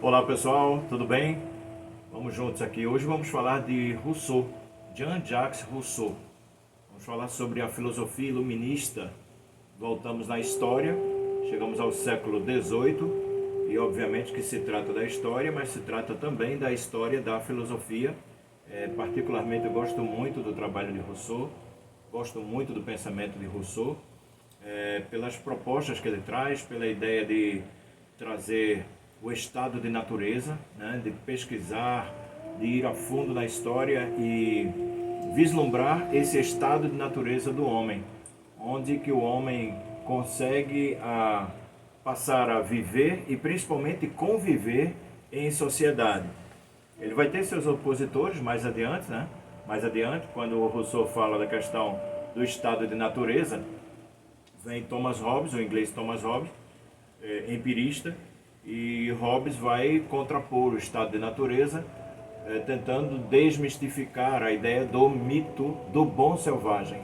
Olá pessoal, tudo bem? Vamos juntos aqui. Hoje vamos falar de Rousseau, Jean-Jacques Rousseau. Vamos falar sobre a filosofia iluminista. Voltamos na história, chegamos ao século XVIII e obviamente que se trata da história, mas se trata também da história da filosofia. Particularmente eu gosto muito do trabalho de Rousseau, gosto muito do pensamento de Rousseau, pelas propostas que ele traz, pela ideia de trazer o estado de natureza, né, de pesquisar, de ir a fundo na história e vislumbrar esse estado de natureza do homem, onde que o homem consegue passar a viver e principalmente conviver em sociedade. Ele vai ter seus opositores mais adiante, né? Mais adiante, quando o Rousseau fala da questão do estado de natureza, vem Thomas Hobbes, o inglês Thomas Hobbes, empirista, e Hobbes vai contrapor o estado de natureza, tentando desmistificar a ideia do mito do bom selvagem,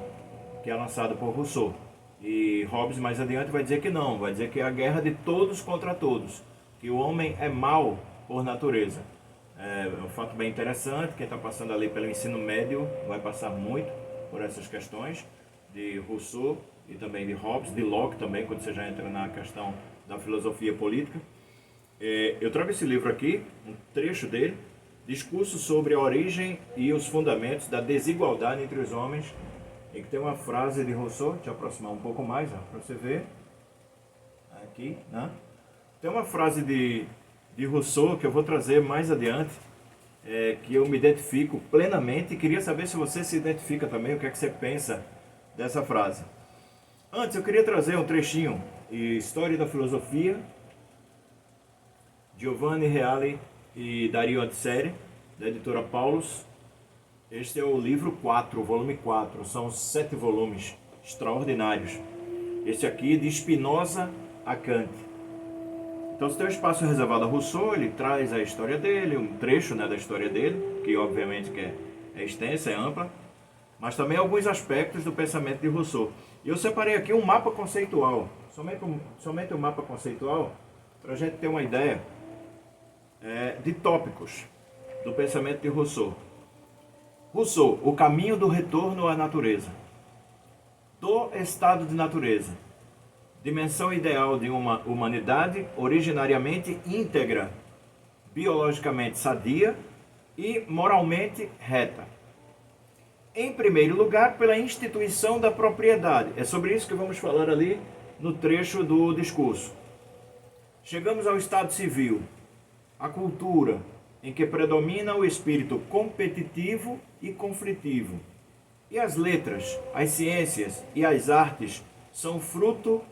que é lançado por Rousseau. E Hobbes mais adiante vai dizer que não, vai dizer que é a guerra de todos contra todos, que o homem é mau por natureza. É um fato bem interessante, quem está passando ali pelo ensino médio vai passar muito por essas questões de Rousseau e também de Hobbes, de Locke também, quando você já entra na questão da filosofia política. Eu trago esse livro aqui, um trecho dele, Discurso sobre a origem e os fundamentos da desigualdade entre os homens, em que tem uma frase de Rousseau, deixa eu aproximar um pouco mais, para você ver, aqui, né? Tem uma frase de Rousseau que eu vou trazer mais adiante, que eu me identifico plenamente e queria saber se você se identifica também, o que é que você pensa dessa frase. Antes eu queria trazer um trechinho, História da Filosofia, Giovanni Reale e Dario Antiseri, da editora Paulus. Este é o livro 4, o volume 4, são 7 volumes extraordinários. Este aqui de Spinoza a Kant. Então, se tem um espaço reservado a Rousseau, ele traz a história dele, um trecho, né, da história dele, que obviamente que é extensa, é ampla, mas também alguns aspectos do pensamento de Rousseau. E eu separei aqui um mapa conceitual, somente um mapa conceitual, para a gente ter uma ideia de tópicos do pensamento de Rousseau. Rousseau, o caminho do retorno à natureza, do estado de natureza, dimensão ideal de uma humanidade originariamente íntegra, biologicamente sadia e moralmente reta. Em primeiro lugar, pela instituição da propriedade. É sobre isso que vamos falar ali no trecho do discurso. Chegamos ao estado civil, a cultura, em que predomina o espírito competitivo e conflitivo. E as letras, as ciências e as artes são fruto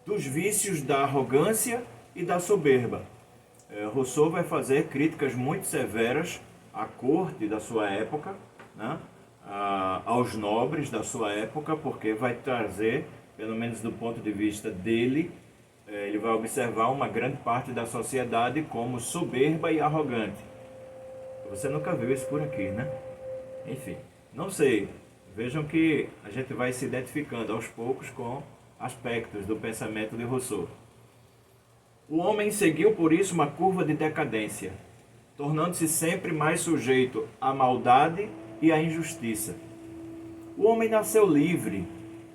dos vícios da arrogância e da soberba. Rousseau vai fazer críticas muito severas à corte da sua época, né? Aos nobres da sua época, porque vai trazer, pelo menos do ponto de vista dele, ele vai observar uma grande parte da sociedade como soberba e arrogante. Você nunca viu isso por aqui, né? Enfim, não sei. Vejam que a gente vai se identificando aos poucos com aspectos do pensamento de Rousseau. O homem seguiu por isso uma curva de decadência, tornando-se sempre mais sujeito à maldade e à injustiça. O homem nasceu livre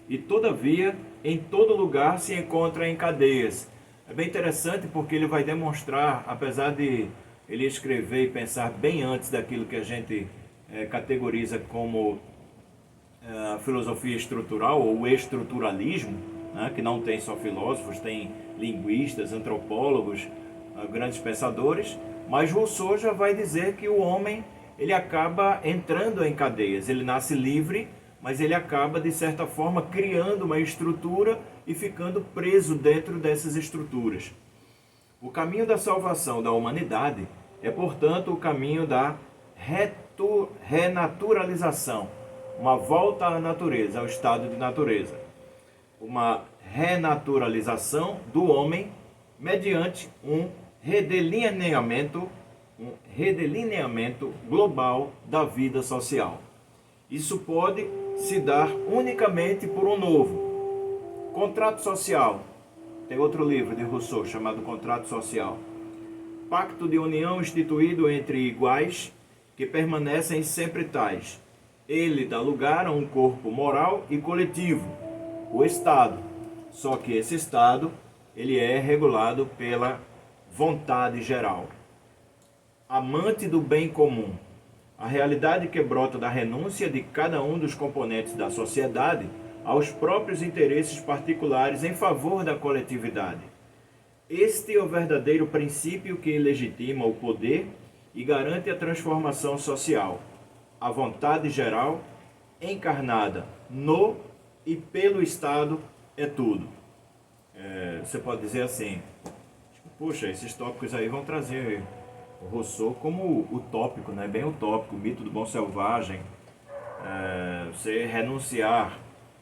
e, todavia, em todo lugar se encontra em cadeias. É bem interessante porque ele vai demonstrar, apesar de ele escrever e pensar bem antes daquilo que a gente categoriza como filosofia estrutural ou estruturalismo, né, que não tem só filósofos, tem linguistas, antropólogos, grandes pensadores, mas Rousseau já vai dizer que o homem ele acaba entrando em cadeias, ele nasce livre, mas ele acaba, de certa forma, criando uma estrutura e ficando preso dentro dessas estruturas. O caminho da salvação da humanidade é, portanto, o caminho da renaturalização, uma volta à natureza, ao estado de natureza. Uma renaturalização do homem mediante um redelineamento global da vida social. Isso pode se dar unicamente por um novo contrato social. Tem outro livro de Rousseau chamado Contrato Social. pacto de união instituído entre iguais, que permanecem sempre tais. Ele dá lugar a um corpo moral e coletivo, o Estado. Só que esse Estado, ele é regulado pela vontade geral. Amante do bem comum, a realidade que brota da renúncia de cada um dos componentes da sociedade aos próprios interesses particulares em favor da coletividade. Este é o verdadeiro princípio que legitima o poder e garante a transformação social. A vontade geral, encarnada no e pelo Estado, é tudo. Você pode dizer assim, puxa, esses tópicos aí vão trazer o Rousseau como utópico, né? Bem utópico, o mito do bom selvagem, você renunciar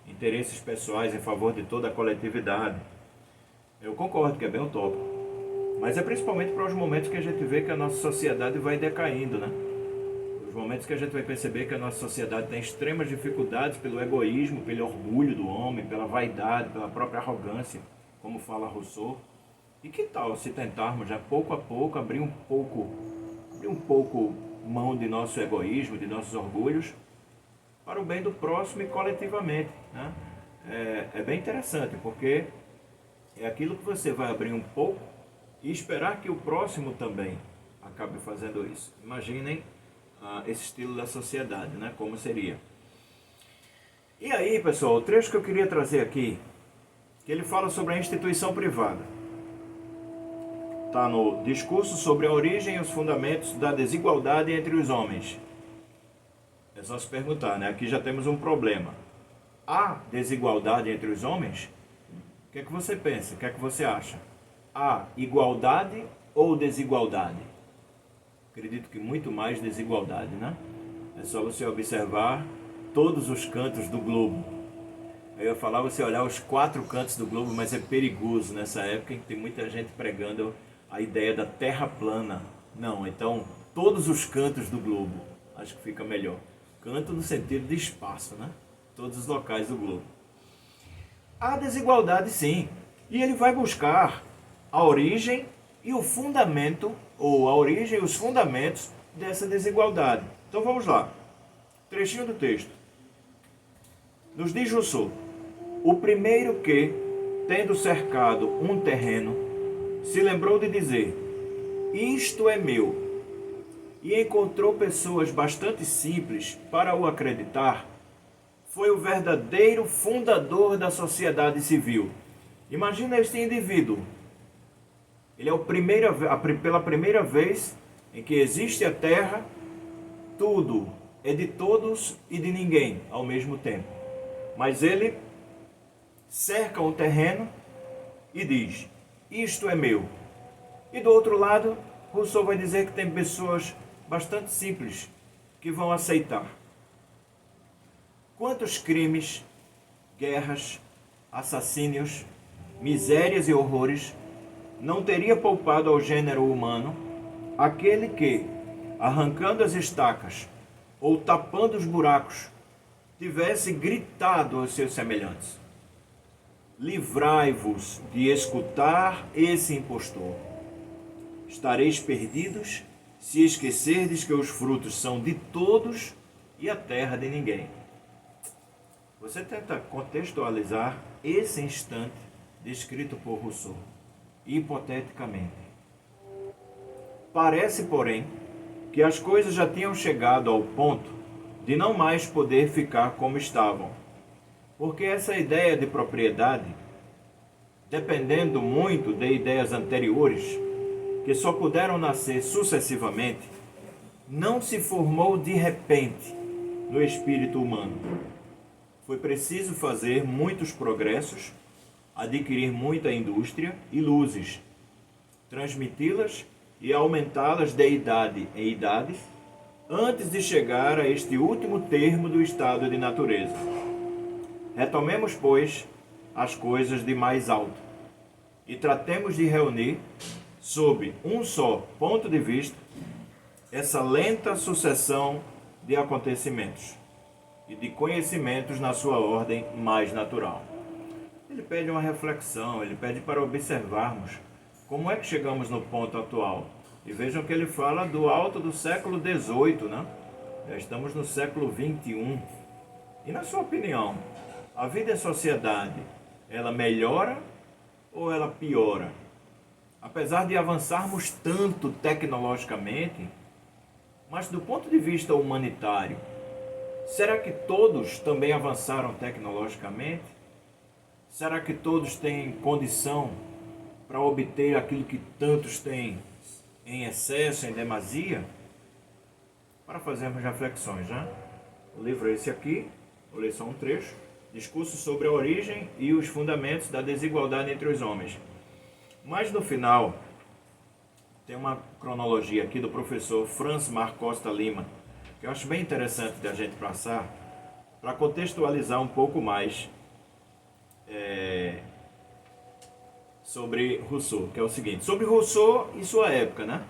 interesses pessoais em favor de toda a coletividade. Eu concordo que é bem utópico, mas é principalmente para os momentos que a gente vê que a nossa sociedade vai decaindo, né? Os momentos que a gente vai perceber que a nossa sociedade tem extremas dificuldades pelo egoísmo, pelo orgulho do homem, pela vaidade, pela própria arrogância, como fala Rousseau. E que tal se tentarmos já pouco a pouco abrir um pouco mão de nosso egoísmo, de nossos orgulhos, para o bem do próximo e coletivamente, né? É bem interessante, porque é aquilo que você vai abrir um pouco e esperar que o próximo também acabe fazendo isso. Imaginem esse estilo da sociedade, né? Como seria. E aí, pessoal, o trecho que eu queria trazer aqui, que ele fala sobre a instituição privada. Está no discurso sobre a origem e os fundamentos da desigualdade entre os homens. É só se perguntar, né? Aqui já temos um problema. Há desigualdade entre os homens? O que é que você pensa? O que é que você acha? Há igualdade ou desigualdade? Acredito que muito mais desigualdade, né? É só você observar todos os cantos do globo. Eu ia falar você olhar os 4 cantos do globo, mas é perigoso nessa época em que tem muita gente pregando a ideia da terra plana. Não, então todos os cantos do globo, acho que fica melhor. Canto no sentido de espaço, né? Todos os locais do globo. Há desigualdade sim, e ele vai buscar a origem e o fundamento, ou a origem e os fundamentos dessa desigualdade. Então vamos lá, trechinho do texto. Nos diz Rousseau: o primeiro que, tendo cercado um terreno, se lembrou de dizer, isto é meu, e encontrou pessoas bastante simples para o acreditar, foi o verdadeiro fundador da sociedade civil. Imagina este indivíduo. Ele é pela primeira vez em que existe a terra, tudo é de todos e de ninguém ao mesmo tempo. Mas ele cerca o terreno e diz, isto é meu. E do outro lado, Rousseau vai dizer que tem pessoas bastante simples que vão aceitar. Quantos crimes, guerras, assassínios, misérias e horrores não teria poupado ao gênero humano aquele que, arrancando as estacas ou tapando os buracos, tivesse gritado aos seus semelhantes: livrai-vos de escutar esse impostor. Estareis perdidos se esquecerdes que os frutos são de todos e a terra de ninguém. Você tenta contextualizar esse instante descrito por Rousseau, hipoteticamente. Parece, porém, que as coisas já tinham chegado ao ponto de não mais poder ficar como estavam, porque essa ideia de propriedade, dependendo muito de ideias anteriores, que só puderam nascer sucessivamente, não se formou de repente no espírito humano. Foi preciso fazer muitos progressos, adquirir muita indústria e luzes, transmiti-las e aumentá-las de idade em idade, antes de chegar a este último termo do estado de natureza. Retomemos, pois, as coisas de mais alto e tratemos de reunir, sob um só ponto de vista, essa lenta sucessão de acontecimentos e de conhecimentos na sua ordem mais natural. Ele pede uma reflexão, ele pede para observarmos como é que chegamos no ponto atual. E vejam que ele fala do alto do século XVIII, né? Já estamos no século XXI. E na sua opinião, a vida em sociedade, ela melhora ou ela piora? Apesar de avançarmos tanto tecnologicamente, mas do ponto de vista humanitário, será que todos também avançaram tecnologicamente? Será que todos têm condição para obter aquilo que tantos têm em excesso, em demasia? Para fazermos reflexões, né? O livro é esse aqui, vou ler só um trecho. Discurso sobre a origem e os fundamentos da desigualdade entre os homens. Mas no final, tem uma cronologia aqui do professor Franz Mar Costa Lima, que eu acho bem interessante da gente passar, para contextualizar um pouco mais sobre Rousseau, que é o seguinte, sobre Rousseau e sua época, né?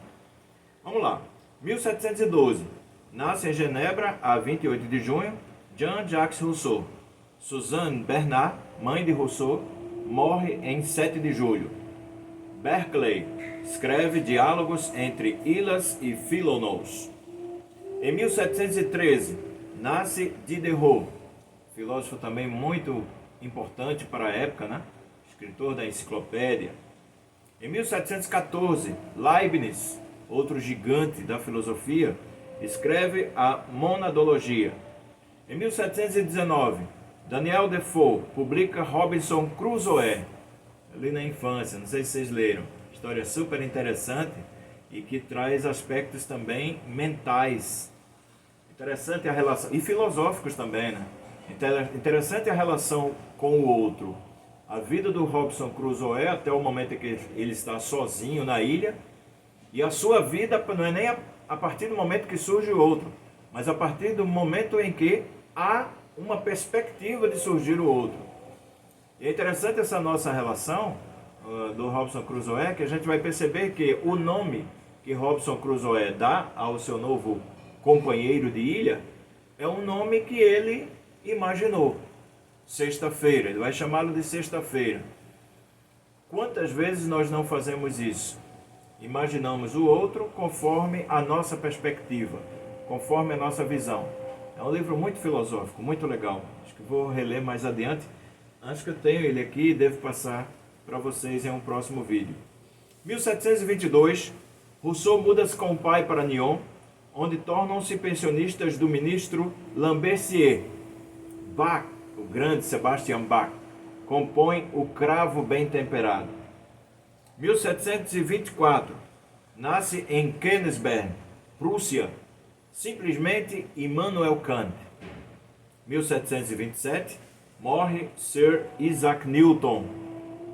Vamos lá. 1712, nasce em Genebra, a 28 de junho, Jean-Jacques Rousseau. Suzanne Bernard, mãe de Rousseau, morre em 7 de julho. Berkeley escreve diálogos entre Hylas e Philonous. Em 1713, nasce Diderot, filósofo também muito importante para a época, né? Escritor da enciclopédia. Em 1714, Leibniz, outro gigante da filosofia, escreve a Monadologia. Em 1719, Daniel Defoe publica Robinson Crusoe, ali na infância, não sei se vocês leram. História super interessante e que traz aspectos também mentais. Interessante a relação, e filosóficos também, né? Interessante a relação com o outro. A vida do Robinson Crusoe até o momento em que ele está sozinho na ilha, e a sua vida não é nem a partir do momento que surge o outro, mas a partir do momento em que há uma perspectiva de surgir o outro. E é interessante essa nossa relação do Robinson Crusoe, que a gente vai perceber que o nome que Robinson Crusoe dá ao seu novo companheiro de ilha é um nome que ele imaginou. Sexta-feira, ele vai chamá-lo de sexta-feira. Quantas vezes nós não fazemos isso? Imaginamos o outro conforme a nossa perspectiva, conforme a nossa visão. É um livro muito filosófico, muito legal. Acho que vou reler mais adiante. Acho que eu tenho ele aqui e devo passar para vocês em um próximo vídeo. 1722, Rousseau muda-se com o pai para Nyon, onde tornam-se pensionistas do ministro Lambertier. Bach, o grande Sebastian Bach, compõe o Cravo Bem Temperado. 1724, nasce em Königsberg, Prússia, simplesmente Immanuel Kant. 1727, morre Sir Isaac Newton,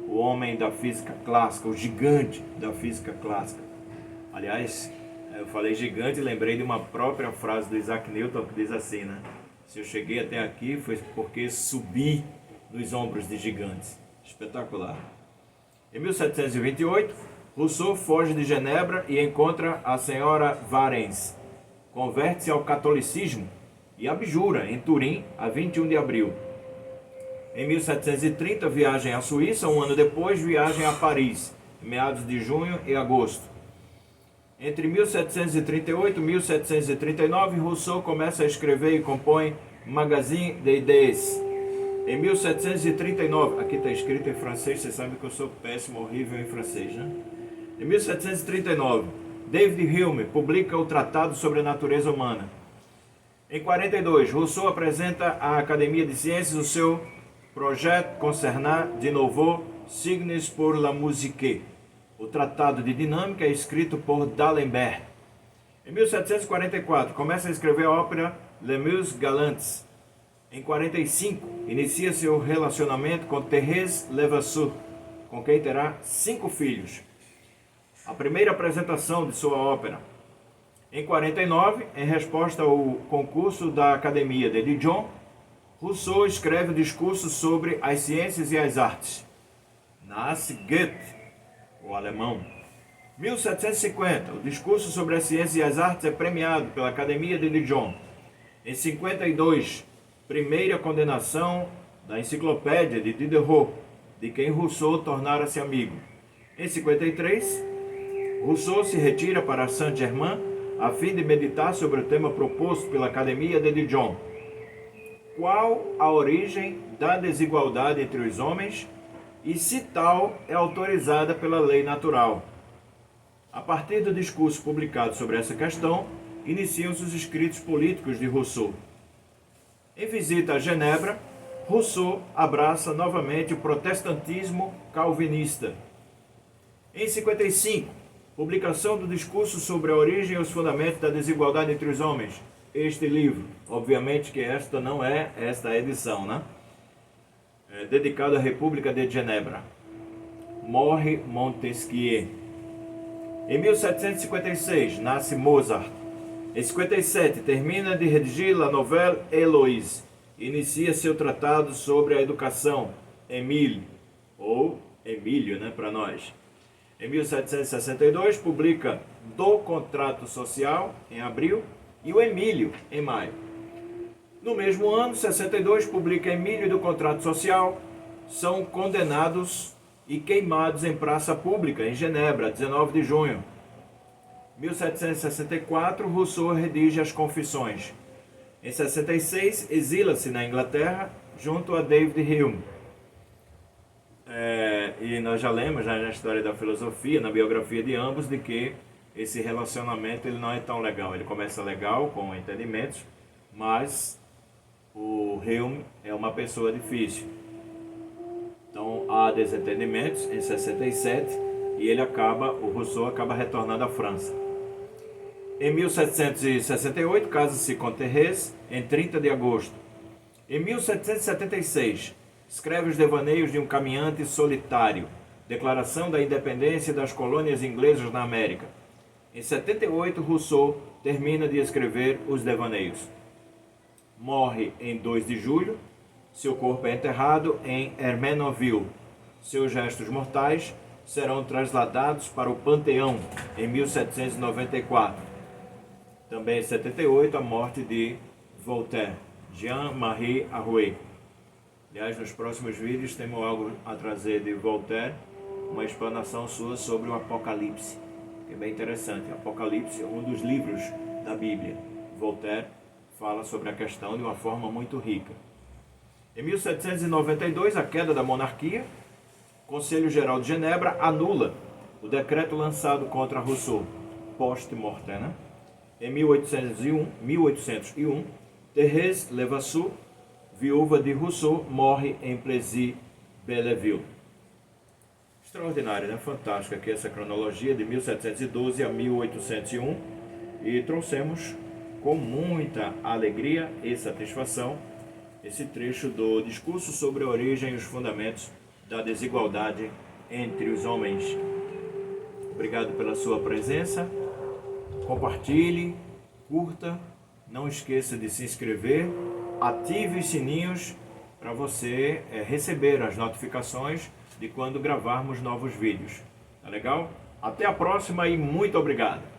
o homem da física clássica, o gigante da física clássica. Aliás, eu falei gigante e lembrei de uma própria frase do Isaac Newton que diz assim, né? Se eu cheguei até aqui foi porque subi nos ombros de gigantes. Espetacular. Em 1728, Rousseau foge de Genebra e encontra a senhora Varens. Converte-se ao catolicismo e abjura em Turim a 21 de abril. Em 1730, viagem à Suíça. Um ano depois, viagem a Paris, em meados de junho e agosto. Entre 1738 e 1739, Rousseau começa a escrever e compõe Magazine des Idées. Em 1739, aqui está escrito em francês, vocês sabem que eu sou péssimo, horrível em francês, né? Em 1739, David Hume publica o Tratado sobre a Natureza Humana. Em 42, Rousseau apresenta à Academia de Ciências o seu Projet concernant de nouveau signes pour la musique. O Tratado de Dinâmica é escrito por D'Alembert. Em 1744, começa a escrever a ópera Les Muses Galantes. Em 45, inicia seu relacionamento com Thérèse Levasseur, com quem terá 5 filhos. A primeira apresentação de sua ópera. Em 49, em resposta ao concurso da Academia de Dijon, Rousseau escreve o discurso sobre as ciências e as artes. Nasce Goethe, o alemão. 1750, o discurso sobre as ciências e as artes é premiado pela Academia de Dijon. Em 52, primeira condenação da enciclopédia de Diderot, de quem Rousseau tornara-se amigo. Em 53, Rousseau se retira para Saint-Germain a fim de meditar sobre o tema proposto pela Academia de Dijon. Qual a origem da desigualdade entre os homens e se tal é autorizada pela lei natural? A partir do discurso publicado sobre essa questão, iniciam-se os escritos políticos de Rousseau. Em visita a Genebra, Rousseau abraça novamente o protestantismo calvinista. Em 55, publicação do discurso sobre a origem e os fundamentos da desigualdade entre os homens. Este livro, obviamente que esta não é esta edição, né? É dedicado à República de Genebra. Morre Montesquieu. Em 1756, nasce Mozart. Em 57, termina de redigir La Nouvelle Héloïse. Inicia seu tratado sobre a educação, Émile, ou Emílio, né, para nós. Em 1762, publica Do Contrato Social, em abril, e o Emílio, em maio. No mesmo ano, 62, publica Emílio do Contrato Social. São condenados e queimados em praça pública, em Genebra, 19 de junho. 1764, Rousseau redige as Confissões. Em 66, exila-se na Inglaterra, junto a David Hume. E nós já lemos na história da filosofia, na biografia de ambos, de que esse relacionamento ele não é tão legal. Ele começa legal, com entendimentos, mas o Hume é uma pessoa difícil. Então há desentendimentos em 67 e o Rousseau acaba retornando à França. Em 1768, casa-se com Thérèse, em 30 de agosto. Em 1776, escreve os devaneios de um caminhante solitário, Declaração da Independência das Colônias Inglesas na América. Em 78, Rousseau termina de escrever os devaneios. Morre em 2 de julho, seu corpo é enterrado em Hermenonville. Seus restos mortais serão trasladados para o Panteão em 1794. Também em 78, a morte de Voltaire, Jean-Marie Arouet. Aliás, nos próximos vídeos temos algo a trazer de Voltaire, uma explanação sua sobre o Apocalipse, que é bem interessante. O Apocalipse é um dos livros da Bíblia. Voltaire fala sobre a questão de uma forma muito rica. Em 1792, a queda da monarquia, o Conselho Geral de Genebra anula o decreto lançado contra Rousseau, post-mortem, né? Em 1801, Thérèse Levasseur, viúva de Rousseau, morre em Plessis-Belleville. Extraordinário, né? Fantástica aqui essa cronologia de 1712 a 1801 e trouxemos com muita alegria e satisfação esse trecho do discurso sobre a origem e os fundamentos da desigualdade entre os homens. Obrigado pela sua presença. Compartilhe, curta, não esqueça de se inscrever, ative os sininhos para você receber as notificações de quando gravarmos novos vídeos. Tá legal? Até a próxima e muito obrigado!